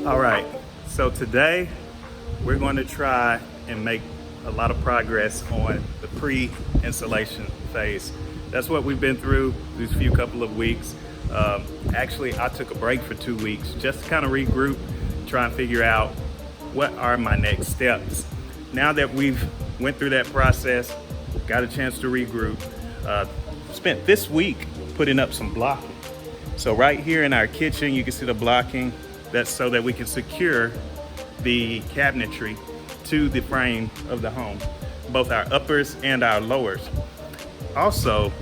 All right, so today we're going to try and make a lot of progress on the pre-installation phase. That's what we've been through these few couple of weeks. Actually, I took a break for 2 weeks just to kind of regroup, try and figure out what are my next steps. Now that we've went through that process, got a chance to regroup, spent this week putting up some blocking. So right here in our kitchen, you can see the blocking. That's so that we can secure the cabinetry to the frame of the home, both our uppers and our lowers. Also,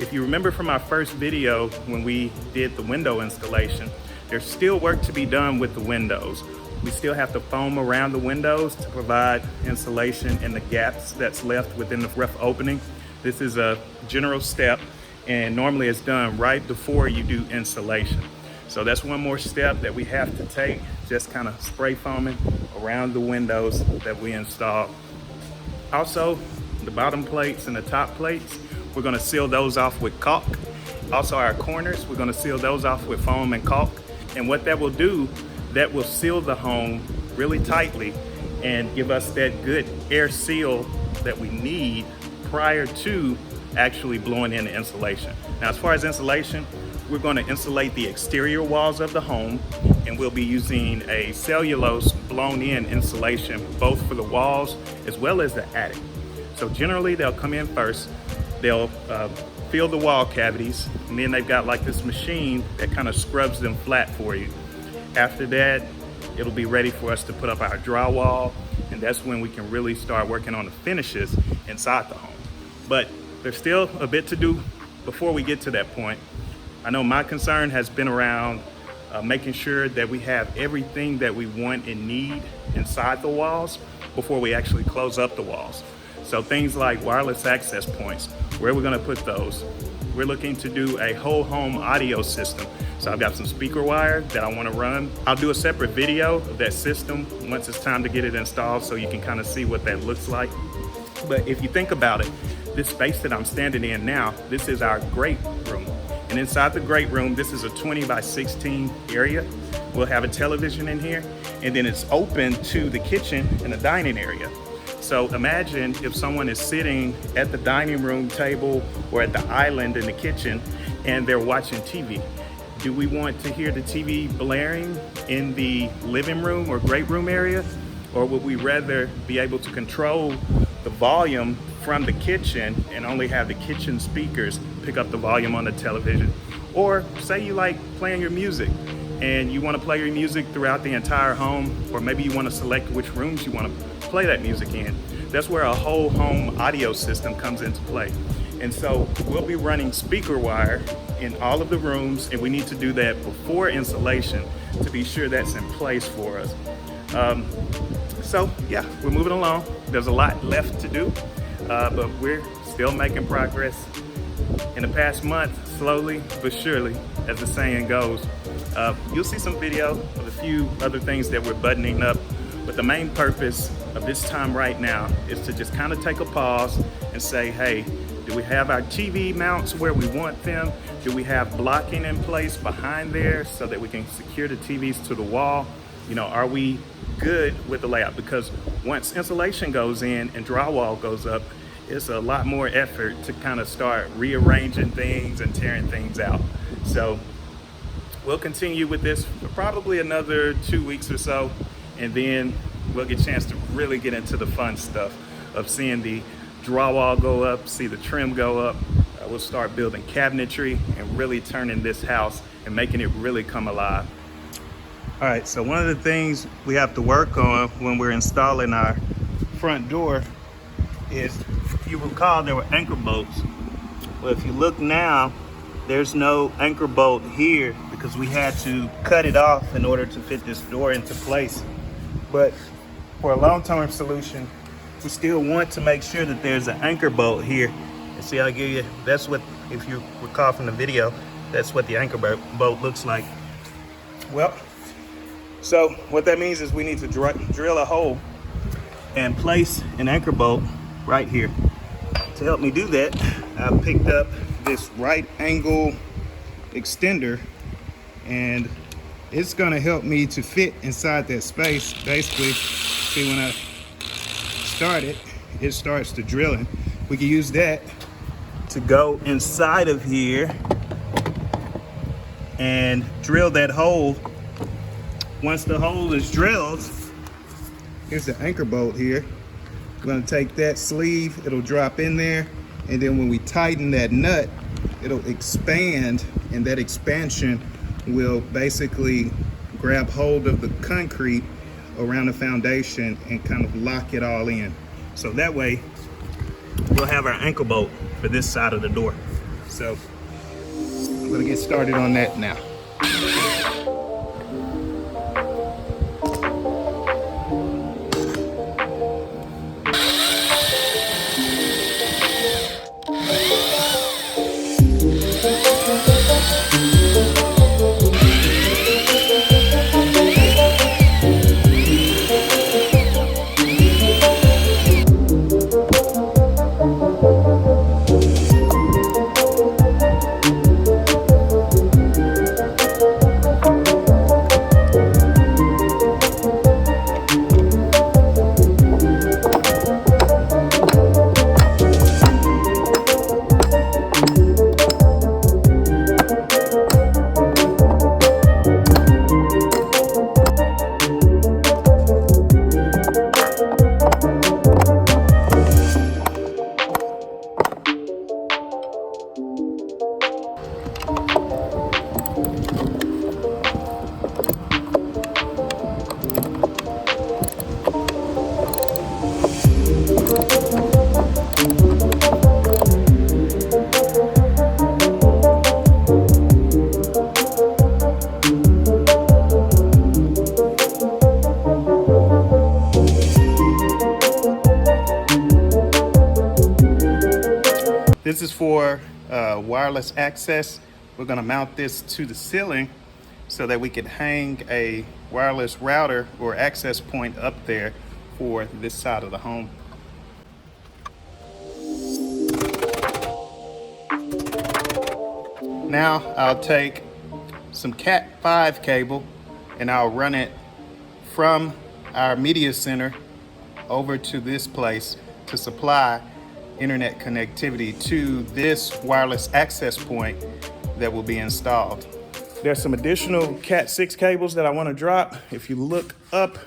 if you remember from our first video when we did the window installation, there's still work to be done with the windows. We still have to foam around the windows to provide insulation in the gaps that's left within the rough opening. This is a general step, and normally it's done right before you do insulation. So that's one more step that we have to take, just kind of spray foaming around the windows that we installed. Also, the bottom plates and the top plates, we're gonna seal those off with caulk. Also our corners, we're gonna seal those off with foam and caulk. And what that will do, that will seal the home really tightly and give us that good air seal that we need prior to actually blowing in the insulation. Now, as far as insulation, we're going to insulate the exterior walls of the home, and we'll be using a cellulose blown in insulation, both for the walls as well as the attic. So generally they'll come in first, they'll fill the wall cavities, and then they've got like this machine that kind of scrubs them flat for you. After that, it'll be ready for us to put up our drywall, and that's when we can really start working on the finishes inside the home. But there's still a bit to do before we get to that point. I know my concern has been around making sure that we have everything that we want and need inside the walls before we actually close up the walls. So things like wireless access points, where we're gonna put those. We're looking to do a whole home audio system. So I've got some speaker wire that I wanna run. I'll do a separate video of that system once it's time to get it installed so you can kind of see what that looks like. But if you think about it, this space that I'm standing in now, this is our great room. And inside the great room, this is a 20 by 16 area. We'll have a television in here, and then it's open to the kitchen and the dining area. So imagine if someone is sitting at the dining room table or at the island in the kitchen and they're watching TV. Do we want to hear the TV blaring in the living room or great room area? Or would we rather be able to control the volume from the kitchen and only have the kitchen speakers pick up the volume on the television? Or say you like playing your music and you want to play your music throughout the entire home, or maybe you want to select which rooms you want to play that music in. That's where a whole home audio system comes into play. And so we'll be running speaker wire in all of the rooms, and we need to do that before insulation to be sure that's in place for us. So yeah, we're moving along. There's a lot left to do, but we're still making progress. In the past month, slowly but surely, as the saying goes. You'll see some video of a few other things that we're buttoning up, but the main purpose of this time right now is to just kind of take a pause and say, hey, do we have our TV mounts where we want them? Do we have blocking in place behind there so that we can secure the TVs to the wall? You know, are we good with the layout? Because once insulation goes in and drywall goes up, it's a lot more effort to kind of start rearranging things and tearing things out. So we'll continue with this for probably another 2 weeks or so, and then we'll get a chance to really get into the fun stuff of seeing the drywall go up, see the trim go up. We'll start building cabinetry and really turning this house and making it really come alive. All right, so one of the things we have to work on when we're installing our front door is, if you recall, there were anchor bolts. Well, if you look now, there's no anchor bolt here because we had to cut it off in order to fit this door into place. But for a long-term solution, we still want to make sure that there's an anchor bolt here. And see, I'll give you, that's what, if you recall from the video, that's what the anchor bolt looks like. Well, so what that means is we need to drill a hole and place an anchor bolt right here. To help me do that, I picked up this right angle extender, and it's gonna help me to fit inside that space. Basically, see, when I start it, it starts to drilling. We can use that to go inside of here and drill that hole. Once the hole is drilled, here's the anchor bolt here. We're gonna take that sleeve, it'll drop in there, and then when we tighten that nut, it'll expand, and that expansion will basically grab hold of the concrete around the foundation and kind of lock it all in. So that way, we'll have our anchor bolt for this side of the door. So I'm gonna get started on that now. This is for wireless access. We're gonna mount this to the ceiling so that we can hang a wireless router or access point up there for this side of the home. Now I'll take some Cat 5 cable and I'll run it from our media center over to this place to supply internet connectivity to this wireless access point that will be installed. There's some additional Cat 6 cables that I want to drop. If you look up,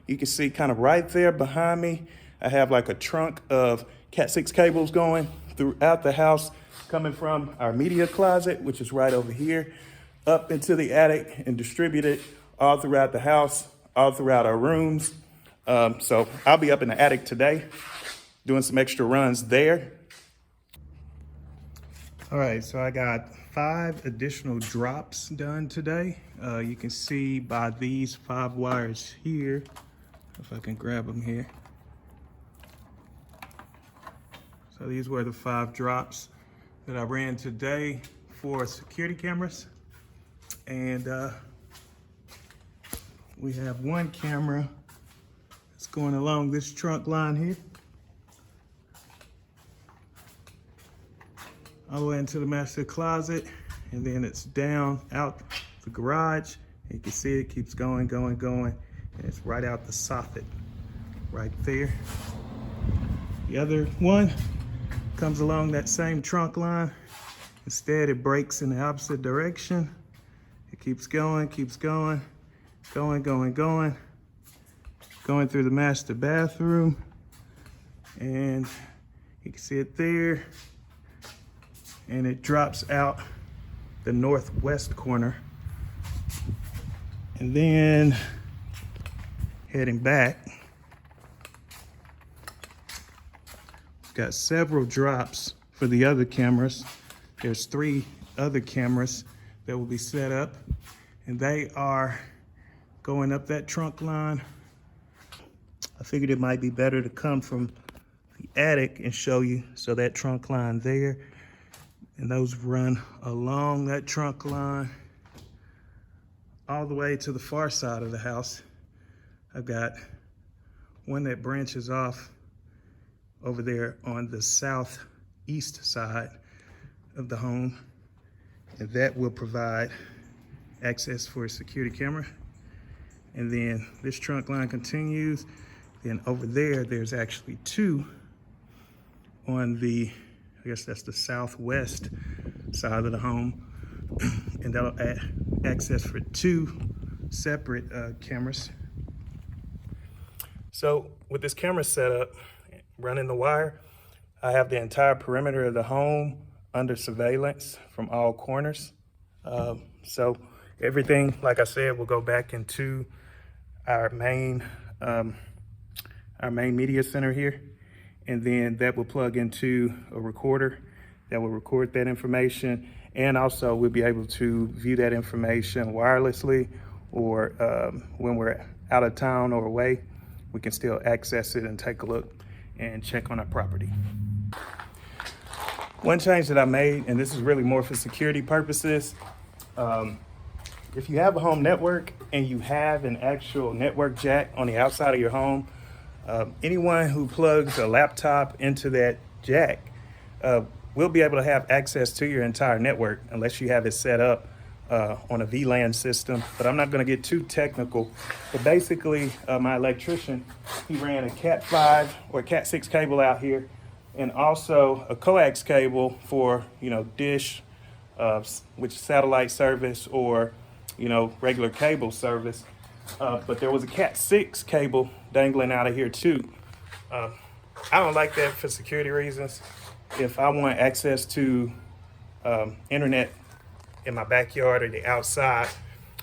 you can see kind of right there behind me, I have like a trunk of Cat 6 cables going throughout the house, coming from our media closet, which is right over here, up into the attic and distributed all throughout the house, all throughout our rooms. So I'll be up in the attic today doing some extra runs there. All right, so I got 5 additional drops done today. You can see by these 5 wires here, if I can grab them here. So these were the 5 drops that I ran today for security cameras. And we have 1 camera that's going along this trunk line here, all the way into the master closet, and then it's down out the garage. You can see it keeps going, and it's right out the soffit right there. The other one comes along that same trunk line. Instead, it breaks in the opposite direction. It keeps going, going through the master bathroom, and you can see it there, and it drops out the northwest corner. And then heading back, got several drops for the other cameras. There's 3 other cameras that will be set up, and they are going up that trunk line. I figured it might be better to come from the attic and show you. So that trunk line there, and those run along that trunk line all the way to the far side of the house. I've got one that branches off over there on the southeast side of the home, and that will provide access for a security camera. And then this trunk line continues. Then over there, there's actually two on the, I guess that's the southwest side of the home. And that'll add access for two separate cameras. So with this camera setup, running the wire, I have the entire perimeter of the home under surveillance from all corners. So everything, like I said, will go back into our main media center here. And then that will plug into a recorder that will record that information. And also we'll be able to view that information wirelessly, or when we're out of town or away, we can still access it and take a look and check on our property. One change that I made, and this is really more for security purposes, if you have a home network and you have an actual network jack on the outside of your home, anyone who plugs a laptop into that jack will be able to have access to your entire network unless you have it set up on a VLAN system. But I'm not going to get too technical. But basically, my electrician, he ran a Cat 5 or Cat 6 cable out here, and also a coax cable for, dish, which satellite service, or, regular cable service. But there was a Cat 6 cable dangling out of here too. I don't like that for security reasons. If I want access to internet in my backyard or the outside,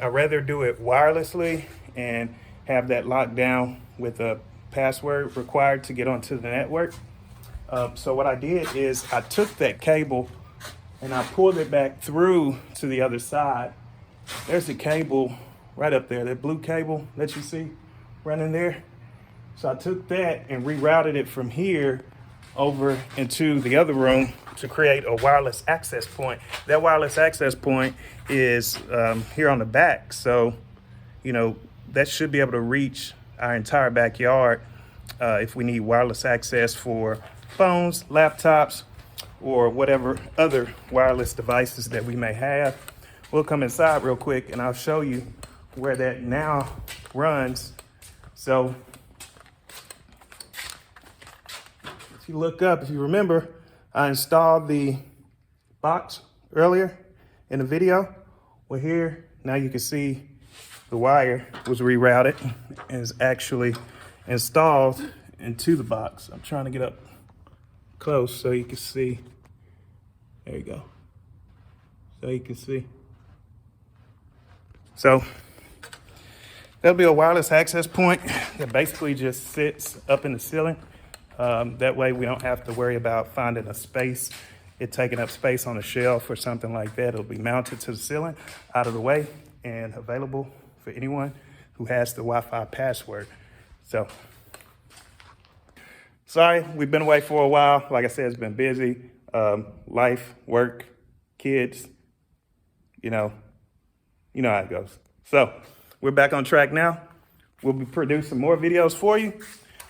I'd rather do it wirelessly and have that locked down with a password required to get onto the network. So what I did is I took that cable and I pulled it back through to the other side. There's the cable right up there, that blue cable that you see running there. So I took that and rerouted it from here over into the other room to create a wireless access point. That wireless access point is here on the back. So, that should be able to reach our entire backyard if we need wireless access for phones, laptops, or whatever other wireless devices that we may have. We'll come inside real quick and I'll show you where that now runs. So if you look up, if you remember, I installed the box earlier in the video. Well, here, now you can see the wire was rerouted and is actually installed into the box. I'm trying to get up close so you can see. There you go. So you can see. So there'll be a wireless access point that basically just sits up in the ceiling. That way we don't have to worry about finding a space, it taking up space on a shelf or something like that. It'll be mounted to the ceiling, out of the way, and available for anyone who has the Wi-Fi password. So, sorry, we've been away for a while. Like I said, it's been busy. Life, work, kids, you know how it goes. So, we're back on track now. We'll be producing more videos for you.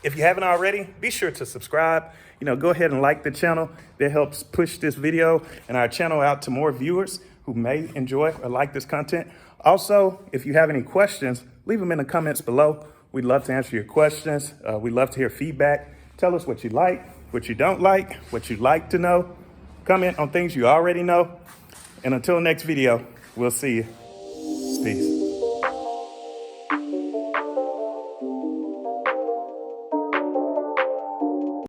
If you haven't already, be sure to subscribe. Go ahead and like the channel. That helps push this video and our channel out to more viewers who may enjoy or like this content. Also, if you have any questions, leave them in the comments below. We'd love to answer your questions. We'd love to hear feedback. Tell us what you like, what you don't like, what you'd like to know. Comment on things you already know. And until next video, we'll see you. Peace.